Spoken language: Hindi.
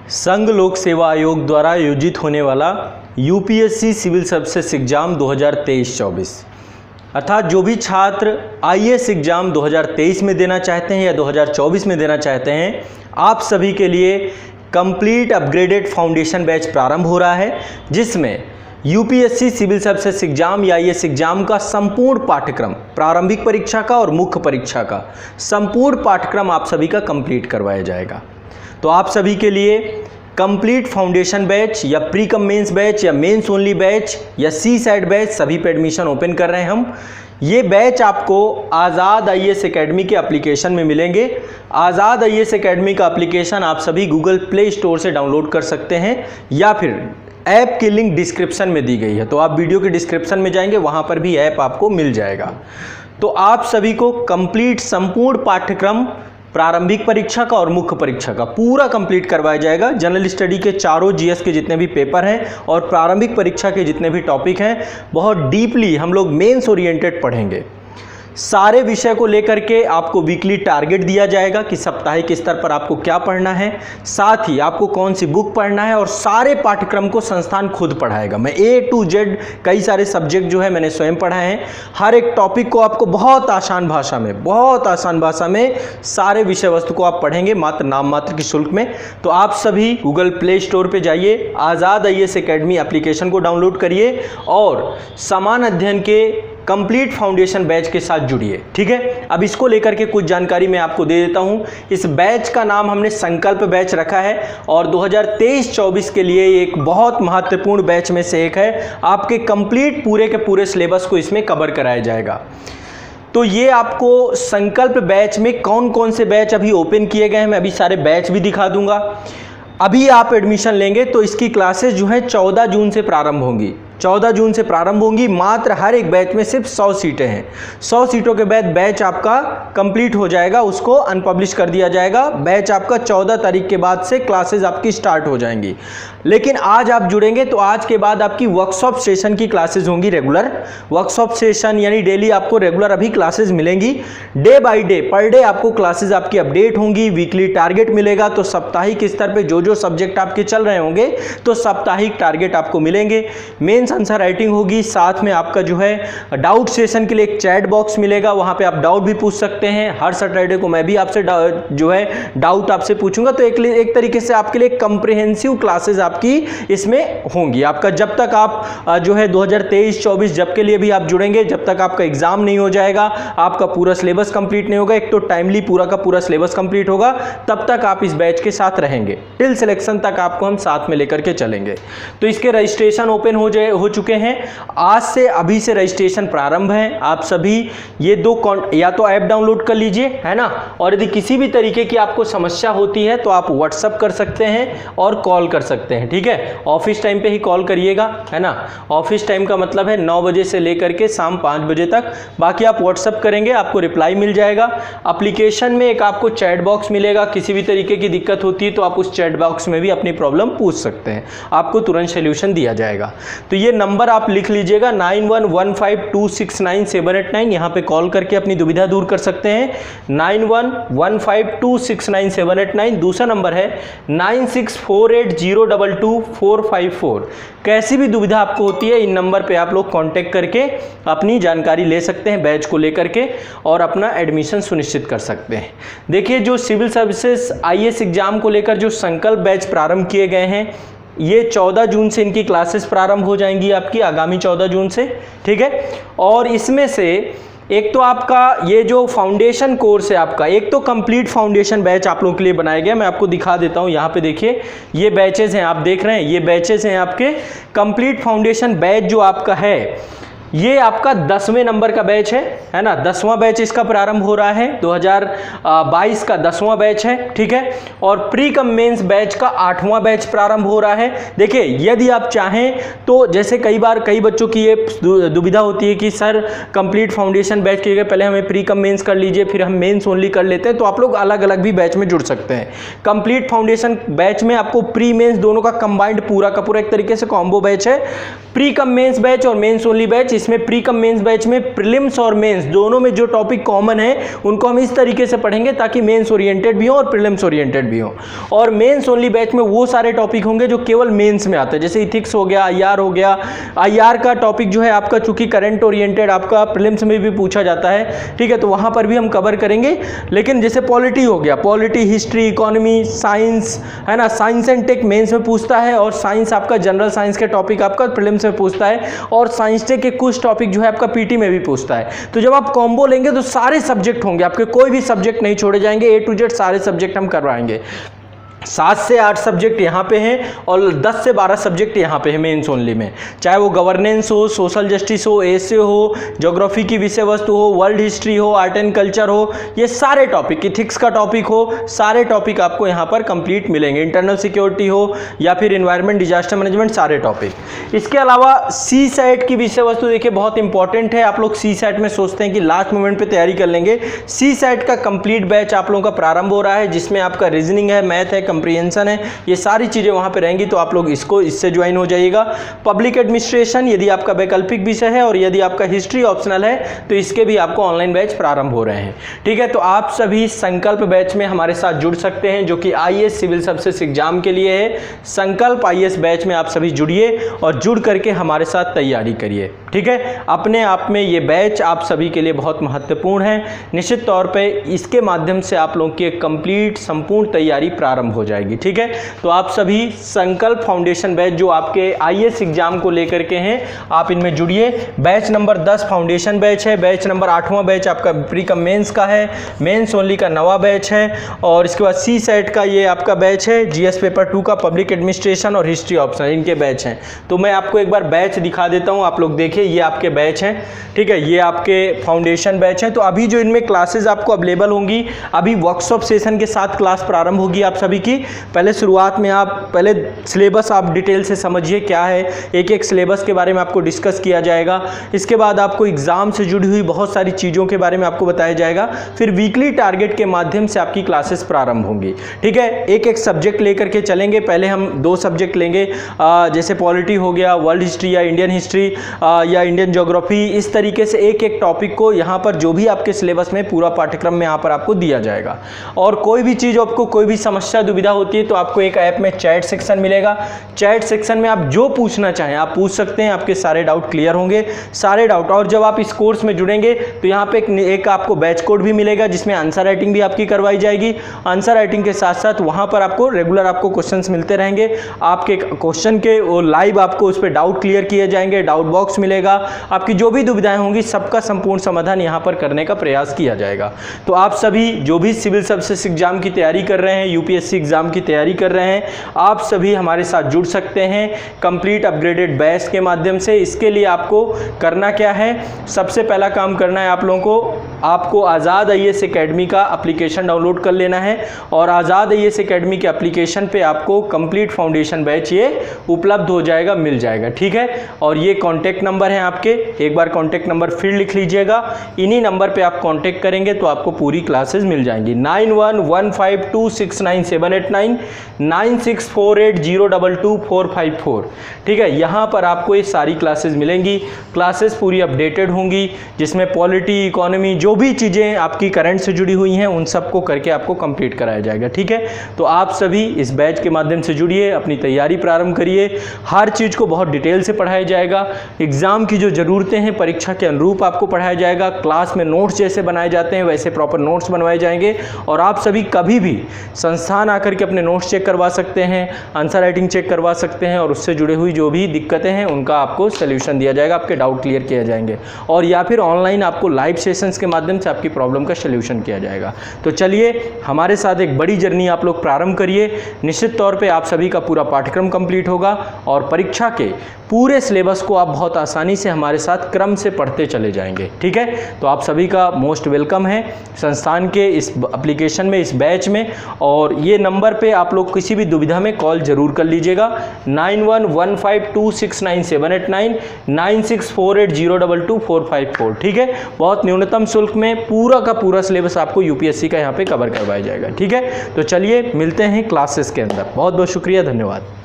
संघ लोक सेवा आयोग द्वारा आयोजित होने वाला यूपीएससी सिविल सर्विसेज एग्जाम 2023-24 अर्थात जो भी छात्र आईएएस एग्जाम 2023 में देना चाहते हैं या 2024 में देना चाहते हैं, आप सभी के लिए कंप्लीट अपग्रेडेड फाउंडेशन बैच प्रारंभ हो रहा है, जिसमें यूपीएससी सिविल सर्विसेज एग्जाम या आईएएस एग्जाम का संपूर्ण पाठ्यक्रम, प्रारंभिक परीक्षा का और मुख्य परीक्षा का संपूर्ण पाठ्यक्रम आप सभी का कंप्लीट करवाया जाएगा। तो आप सभी के लिए कंप्लीट फाउंडेशन बैच या प्री कम मेंस बैच या मेंस ओनली बैच या सी सेट बैच सभी पे एडमिशन ओपन कर रहे हैं हम। ये बैच आपको आज़ाद आईएएस एकेडमी के एप्लीकेशन में मिलेंगे। आज़ाद आईएएस एकेडमी का एप्लीकेशन आप सभी गूगल प्ले स्टोर से डाउनलोड कर सकते हैं या फिर ऐप की लिंक डिस्क्रिप्शन में दी गई है, तो आप वीडियो के डिस्क्रिप्शन में जाएंगे, वहाँ पर भी ऐप आपको मिल जाएगा। तो आप सभी को कंप्लीट संपूर्ण पाठ्यक्रम प्रारंभिक परीक्षा का और मुख्य परीक्षा का पूरा कंप्लीट करवाया जाएगा। जनरल स्टडी के चारों जीएस के जितने भी पेपर हैं और प्रारंभिक परीक्षा के जितने भी टॉपिक हैं, बहुत डीपली हम लोग मेंस ओरिएंटेड पढ़ेंगे। सारे विषय को लेकर के आपको वीकली टारगेट दिया जाएगा कि साप्ताहिक स्तर पर आपको क्या पढ़ना है, साथ ही आपको कौन सी बुक पढ़ना है, और सारे पाठ्यक्रम को संस्थान खुद पढ़ाएगा। मैं A to Z कई सारे सब्जेक्ट जो है मैंने स्वयं पढ़ाए हैं। हर एक टॉपिक को आपको बहुत आसान भाषा में सारे विषय वस्तु को आप पढ़ेंगे मात्र नाम मात्र की शुल्क में। तो आप सभी गूगल प्ले स्टोर पर जाइए, आज़ाद आईएएस एकेडमी एप्लीकेशन को डाउनलोड करिए और समान अध्ययन के कंप्लीट फाउंडेशन बैच के साथ जुड़िए। ठीक है, अब इसको लेकर के कुछ जानकारी मैं आपको दे देता हूं। इस बैच का नाम हमने संकल्प बैच रखा है और 2023-24 के लिए एक बहुत महत्वपूर्ण बैच में से एक है। आपके कंप्लीट पूरे के पूरे सिलेबस को इसमें कवर कराया जाएगा। तो ये आपको संकल्प बैच में कौन कौन से बैच अभी ओपन किए गए हैं, मैं अभी सारे बैच भी दिखा दूंगा। अभी आप एडमिशन लेंगे तो इसकी क्लासेस जो है 14 जून से प्रारंभ होंगी। 14 जून से प्रारंभ होंगी। मात्र हर एक बैच में सिर्फ 100 सीटें हैं। 100 सीटों के बाद बैच आपका कंप्लीट हो जाएगा, उसको अनपब्लिश कर दिया जाएगा। बैच आपका 14 तारीख के बाद से क्लासेस आपकी स्टार्ट हो जाएंगी। लेकिन आज आप जुड़ेंगे तो आज के बाद आपकी वर्कशॉप सेशन की क्लासेस होंगी रेगुलर। वर्कशॉप सेशन यानी डेली आपको रेगुलर अभी क्लासेस मिलेंगी। Day by day per day आपको क्लासेस आपकी अपडेट होंगी, वीकली टारगेट मिलेगा। तो साप्ताहिक स्तर पे जो जो सब्जेक्ट आपके चल रहे होंगे तो साप्ताहिक टारगेट आपको मिलेंगे। मेंस आंसर राइटिंग होगी, साथ में आपका जो है डाउट सेशन के लिए एक चैट बॉक्स मिलेगा, वहां पे आप डाउट भी पूछ सकते हैं। हर सैटरडे को मैं भी आपसे जो है डाउट आपसे पूछूंगा। तो एक तरीके से आपके लिए कॉम्प्रिहेंसिव क्लासेस आपकी इसमें होंगी। आपका जब तक आप जो है 2023-24 जब के लिए भी आप जुड़ेंगे, जब तक आपका एग्जाम नहीं हो जाएगा, आपका पूरा सिलेबस कंप्लीट नहीं होगा, एक तो टाइमली पूरा का पूरा सिलेबस कंप्लीट होगा, तब तक आप इस बैच के साथ रहेंगे। टिल सिलेक्शन तक आपको हम साथ में लेकर के चलेंगे। तो इसके रजिस्ट्रेशन ओपन हो चुके हैं। आज से अभी से रजिस्ट्रेशन प्रारंभ है। आप सभी ये या तो ऐप डाउनलोड कर लीजिए, है ना, और यदि किसी भी तरीके की आपको समस्या होती है तो आप व्हाट्सअप कर सकते हैं और कॉल कर सकते हैं। ठीक है, ऑफिस टाइम पे ही कॉल करिएगा, है ना। ऑफिस टाइम का मतलब है 9 बजे से लेकर के शाम 5 बजे तक। बाकी आप व्हाट्सअप करेंगे, आपको रिप्लाई मिल जाएगा। एप्लीकेशन में एक आपको चैट बॉक्स मिलेगा। किसी भी तरीके की दिक्कत होती है तो आप उस चैट बॉक्स में भी अपनी प्रॉब्लम पूछ सकते हैं, आपको तुरंत सोल्यूशन दिया जाएगा। तो ये नंबर आप लिख लीजिएगा 9115269789। यहाँ पे कॉल करके अपनी दुविधा दूर कर सकते हैं। 9115269789। दूसरा नंबर है 9648022454। कैसी भी दुविधा आपको होती है, इन नंबर पे आप लोग कांटेक्ट करके अपनी जानकारी ले सकते हैं बैच को लेकर के और अपना एडमिशन सुनिश्चित कर सकते हैं। देखिए, जो सिविल सर्विसेज आईएएस एग्जाम को लेकर जो संकल्प बैच प्रारंभ किए गए हैं, ये 14 जून से इनकी क्लासेस प्रारंभ हो जाएंगी आपकी, आगामी 14 जून से। ठीक है, और इसमें से एक तो आपका ये जो फाउंडेशन कोर्स है आपका, एक तो कंप्लीट फाउंडेशन बैच आप लोगों के लिए बनाया गया। मैं आपको दिखा देता हूँ, यहाँ पे देखिए ये बैचेस हैं, आप देख रहे हैं ये बैचेस हैं आपके। कंप्लीट फाउंडेशन बैच जो आपका है ये आपका 10वें नंबर का बैच है ना। 10वां बैच इसका प्रारंभ हो रहा है, 2022 का 10वां बैच है। ठीक है, और प्री कम मेंस बैच का 8वां बैच प्रारंभ हो रहा है। देखिए, यदि आप चाहें तो जैसे कई बार कई बच्चों की ये दुविधा होती है कि सर कंप्लीट फाउंडेशन बैच के लिए पहले हमें प्री कम मेंस कर लीजिए, फिर हम मेंस ओनली कर लेते हैं। तो आप लोग अलग अलग भी बैच में जुड़ सकते हैं। कंप्लीट फाउंडेशन बैच में आपको प्री मेंस दोनों का कंबाइंड पूरा का पूरा एक तरीके से कॉम्बो बैच है। प्री कम मेंस बैच और मेंस ओनली बैच इसमें प्री कम मेंस बैच में प्रीलिम्स और मेंस दोनों में जो टॉपिक कॉमन है उनको हम इस तरीके से पढ़ेंगे ताकि मेंस ओरिएंटेड भी हो और प्रीलिम्स ओरिएंटेड भी हो। और मेंस ओनली बैच में वो सारे टॉपिक होंगे जो केवल मेंस में आते हैं, जैसे इथिक्स हो गया, आईआर हो गया। आईआर का टॉपिक जो है आपका चूंकि करंट ओरिएंटेड आपका प्रीलिम्स में भी पूछा जाता है, ठीक है, तो वहां पर भी हम कवर करेंगे। लेकिन जैसे पॉलिटी हो गया, पॉलिटी, हिस्ट्री, इकोनॉमी, साइंस है ना, साइंस एंड टेक मेंस में पूछता है, और साइंस आपका जनरल साइंस के टॉपिक आपका प्रीलिम्स में पूछता है, और साइंस टेक के कुछ टॉपिक जो है आपका पीटी में भी पूछता है। तो जब आप कॉम्बो लेंगे तो सारे सब्जेक्ट होंगे आपके, कोई भी सब्जेक्ट नहीं छोड़े जाएंगे, A to Z सारे सब्जेक्ट हम करवाएंगे। 7 से 8 सब्जेक्ट यहाँ पे हैं और 10 से 12 सब्जेक्ट यहाँ पे है मेंस ओनली में, चाहे वो गवर्नेंस हो, सोशल जस्टिस हो, एसे हो, ज्योग्राफी की विषय वस्तु हो, वर्ल्ड हिस्ट्री हो, आर्ट एंड कल्चर हो, ये सारे टॉपिक, इथिक्स का टॉपिक हो, सारे टॉपिक आपको यहाँ पर कंप्लीट मिलेंगे। इंटरनल सिक्योरिटी हो या फिर एनवायरनमेंट, डिजास्टर मैनेजमेंट, सारे टॉपिक। इसके अलावा सी सैट की विषय वस्तु देखिए बहुत इंपॉर्टेंट है। आप लोग सी सैट में सोचते हैं कि लास्ट मोमेंट पर तैयारी कर लेंगे, सी सैट का कंप्लीट बैच आप लोगों का प्रारंभ हो रहा है, जिसमें आपका रीजनिंग है, मैथ है, कंप्रीहेंशन है, ये सारी चीजें वहां पे रहेंगी, तो आप लोग इससे ज्वाइन हो जाइएगा। पब्लिक एडमिनिस्ट्रेशन यदि आपका वैकल्पिक विषय है और यदि आपका हिस्ट्री ऑप्शनल है तो इसके भी आपको ऑनलाइन बैच प्रारंभ हो रहे हैं, ठीक है। तो आप सभी संकल्प बैच में हमारे साथ जुड़ सकते हैं, जो कि आईएएस सिविल सर्विसेज एग्जाम के लिए है। संकल्प आईएएस बैच में आप सभी जुड़िए और जुड़ करके हमारे साथ तैयारी करिए, ठीक है। अपने आप में ये बैच आप सभी के लिए बहुत महत्वपूर्ण है। निश्चित तौर पर इसके माध्यम से आप लोगों की कंप्लीट संपूर्ण तैयारी प्रारंभ हो जाएगी, ठीक है। तो आप सभी संकल्प फाउंडेशन बैच जो आपके आईएएस एग्जाम को लेकर के हैं, आप इनमें जुड़िए। बैच नंबर 10 फाउंडेशन बैच है, बैच नंबर 8वां बैच आपका प्री कम मेंस का है, मेंस ओनली का 9वां बैच है, और इसके बाद सी सेट का ये आपका बैच है, जीएस पेपर 2 का पब्लिक एडमिनिस्ट्रेशन और हिस्ट्री ऑप्शनल, इनके बैच हैं। तो मैं आपको एक बार बैच दिखा देता हूँ, आप लोग देखिए, ये आपके बैच हैं, ठीक है, ये आपके फाउंडेशन बैच हैं। तो अभी जो इनमें क्लासेज आपको अवेलेबल होंगी, अभी वर्कशॉप सेशन के साथ क्लास प्रारंभ होगी आप सभी की। पहले शुरुआत में आप पहले सिलेबस आप डिटेल से समझिए क्या है, एक एक सिलेबस के बारे में आपको डिस्कस किया जाएगा। इसके बाद आपको एग्जाम से जुड़ी हुई बहुत सारी चीज़ों के बारे में आपको बताया जाएगा। फिर वीकली टारगेट के माध्यम से आपकी क्लासेस प्रारंभ होंगी, ठीक है। एक एक सब्जेक्ट लेकर के चलेंगे। पहले हम 2 सब्जेक्ट लेंगे, जैसे पॉलिटी हो गया, वर्ल्ड हिस्ट्री या इंडियन हिस्ट्री या इंडियन ज्योग्राफी, इस तरीके से एक एक टॉपिक को यहाँ पर जो भी आपके सिलेबस में पूरा पाठ्यक्रम में यहाँ पर आपको दिया जाएगा। और कोई भी चीज़ आपको कोई भी समस्या दुविधा होती है तो आपको एक ऐप में चैट सेक्शन मिलेगा। चैट सेक्शन में आप जो पूछना चाहें आप पूछ सकते हैं, आपके सारे डाउट क्लियर होंगे, सारे डाउट। और जब आप इस कोर्स में जुड़ेंगे तो यहाँ पे एक आपको बैच कोड भी मिलेगा, जिसमें आंसर राइटिंग भी आपकी करवाई जाएगी। आंसर राइटिंग के साथ साथ वहाँ पर आपको रेगुलर आपको क्वेश्चंस मिलते रहेंगे। आपके क्वेश्चन के वो लाइव आपको उस पर डाउट क्लियर किए जाएंगे, डाउट बॉक्स मिलेगा, आपकी जो भी दुविधाएं होंगी सबका संपूर्ण समाधान यहाँ पर करने का प्रयास किया जाएगा। तो आप सभी जो भी सिविल सर्विसेज एग्जाम की तैयारी कर रहे हैं, यूपीएससी एग्जाम की तैयारी कर रहे हैं, आप सभी हमारे साथ जुड़ सकते हैं कंप्लीट अपग्रेडेड बैच के माध्यम से। इसके लिए आपको करना क्या है, सबसे पहला काम करना है आप लोगों को, आपको आज़ाद आईएएस एकेडमी का एप्लीकेशन डाउनलोड कर लेना है, और आज़ाद आईएएस एकेडमी के एप्लीकेशन पे आपको कंप्लीट फाउंडेशन बैच ये उपलब्ध हो जाएगा, मिल जाएगा, ठीक है। और ये कॉन्टैक्ट नंबर है आपके, एक बार कॉन्टैक्ट नंबर फिर लिख लीजिएगा। इन्हीं नंबर पे आप कॉन्टैक्ट करेंगे तो आपको पूरी क्लासेस मिल जाएंगी। 9115269789 9648022454, ठीक है। यहाँ पर आपको ये सारी क्लासेस मिलेंगी। क्लासेस पूरी अपडेटेड होंगी, जिसमें पॉलिटी, इकोनॉमी, जो भी चीज़ें आपकी करंट से जुड़ी हुई हैं उन सबको करके आपको कंप्लीट कराया जाएगा, ठीक है। तो आप सभी इस बैच के माध्यम से जुड़िए, अपनी तैयारी प्रारंभ करिए। हर चीज़ को बहुत डिटेल से पढ़ाया जाएगा। एग्ज़ाम की जो ज़रूरतें हैं परीक्षा के अनुरूप आपको पढ़ाया जाएगा। क्लास में नोट्स जैसे बनाए जाते हैं वैसे प्रॉपर नोट्स बनवाए जाएंगे, और आप सभी कभी भी संस्थान आकर के अपने नोट्स चेक करवा सकते हैं, आंसर राइटिंग चेक करवा सकते हैं, और उससे जुड़ी हुई जो भी दिक्कतें हैं उनका आपको सल्यूशन दिया जाएगा, आपके डाउट क्लियर किए जाएंगे, और या फिर ऑनलाइन आपको लाइव सेशंस के माध्यम से आपकी प्रॉब्लम का सल्यूशन किया जाएगा। तो चलिए हमारे साथ एक बड़ी जर्नी आप लोग प्रारंभ करिए। निश्चित तौर पे आप सभी का पूरा पाठ्यक्रम कंप्लीट होगा, और परीक्षा के पूरे सिलेबस को आप बहुत आसानी से हमारे साथ क्रम से पढ़ते चले जाएंगे, ठीक है। तो आप सभी का मोस्ट वेलकम है संस्थान के इस एप्लीकेशन में, इस बैच में। और ये नंबर पे आप लोग किसी भी दुविधा में कॉल जरूर कर लीजिएगा, 9115269789 9648022454, ठीक है। बहुत न्यूनतम शुल्क में पूरा का पूरा सिलेबस आपको यूपीएससी का यहाँ पे कवर करवाया जाएगा, ठीक है। तो चलिए मिलते हैं क्लासेस के अंदर। बहुत बहुत शुक्रिया, धन्यवाद।